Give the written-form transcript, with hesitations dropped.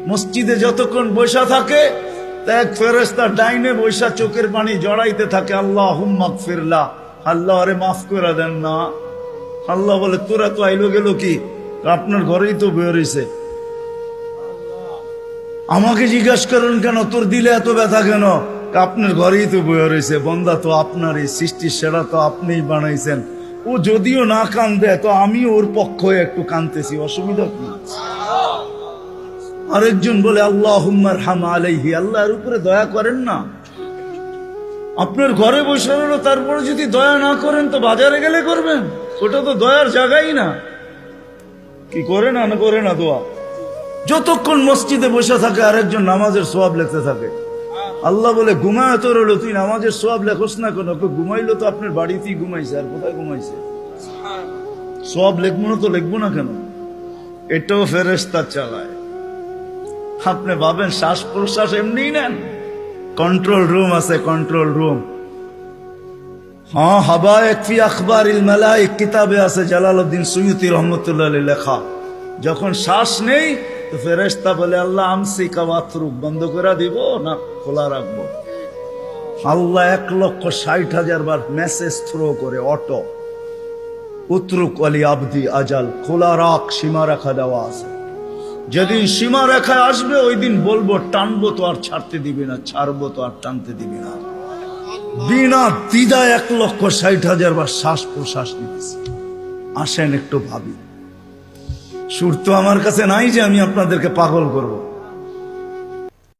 মসজিদে যতক্ষণ বৈশা থাকে এক ফেরেশতা ডাইনে বৈশা চোখের পানি জড়াইতে থাকে, আল্লাহুম্মা গফিরলা, আল্লাহ আরে মাফ করে দেন না। আল্লাহ বলে তোরা তো আইলো গেল কি, আপনার ঘরেই তো বয়ে রয়েছে, আমাকে জিজ্ঞাসা করেন কেন তোর দিলে এত ব্যথা কেন? আপনার ঘরেই তো বয়ে রয়েছে, বন্দা তো আপনারই সৃষ্টির সেরা, তো আপনিই বানাইছেন। ও যদিও না কান্দে তো আমি ওর পক্ষ হয়ে একটু কান্দতেছি, অসুবিধা কি? আরেকজন বলে আল্লাহুম্মা আরহাম আলাইহি, আল্লাহর উপরে দয়া করেন না। আপনার ঘরে বসে রইল, তারপরে যদি দয়া না করেন তো বাজারে গেলে করবেন, ওটা তো দয়ার জায়গাই না। কি করে না করে না দোয়া? যতক্ষণ মসজিদে বসে থাকে আরেকজন নামাজের সওয়াব লিখতে থাকে। আল্লাহ বলে ঘুমায় তো রইল, তুই নামাজের সওয়াব লেখোস না কেন? ঘুমাইলো তো আপনার বাড়িতেই ঘুমাইছে, আর কোথায় ঘুমাইছে? সওয়াব লিখবো না তো লিখবো না কেন? এটাও ফেরেশতা চালায়। আপনি ভাবেন শ্বাস প্রশ্বাস এমনি নেন? কন্ট্রোল রুম আছে, কন্ট্রোল রুম। হ্যাঁ, হাবায়েক ফি আখবারিল মালায়েক কিতাবে আছে, জালালউদ্দিন সুয়ুতী রহমাতুল্লাহ আলাইহি লেখা। যখন শ্বাস নেই তো ফেরেশতা বলে আল্লাহ আমসিকা ওয়াতরুক, বন্ধ করে দিব না খোলা রাখবো? আল্লাহ 1,60,000 বার মেসেজ থ্রো করে, অটো উতরুক আলী আবদি আজাল, খোলা রাখ, সীমা রেখা দেওয়া আছে। যেদিন সীমা রেখায় আসবে ওই দিন বলবো টানবো তো আর ছাড়তে দিবি না, ছাড়বো তো আর টানতে দিবি না। বিনা দ্বিধায় 1,60,000 বার শ্বাস প্রশ্বাস নিতেছি। আসেন একটু ভাবি। সুর তো আমার কাছে নাই যে আমি আপনাদেরকে পাগল করব।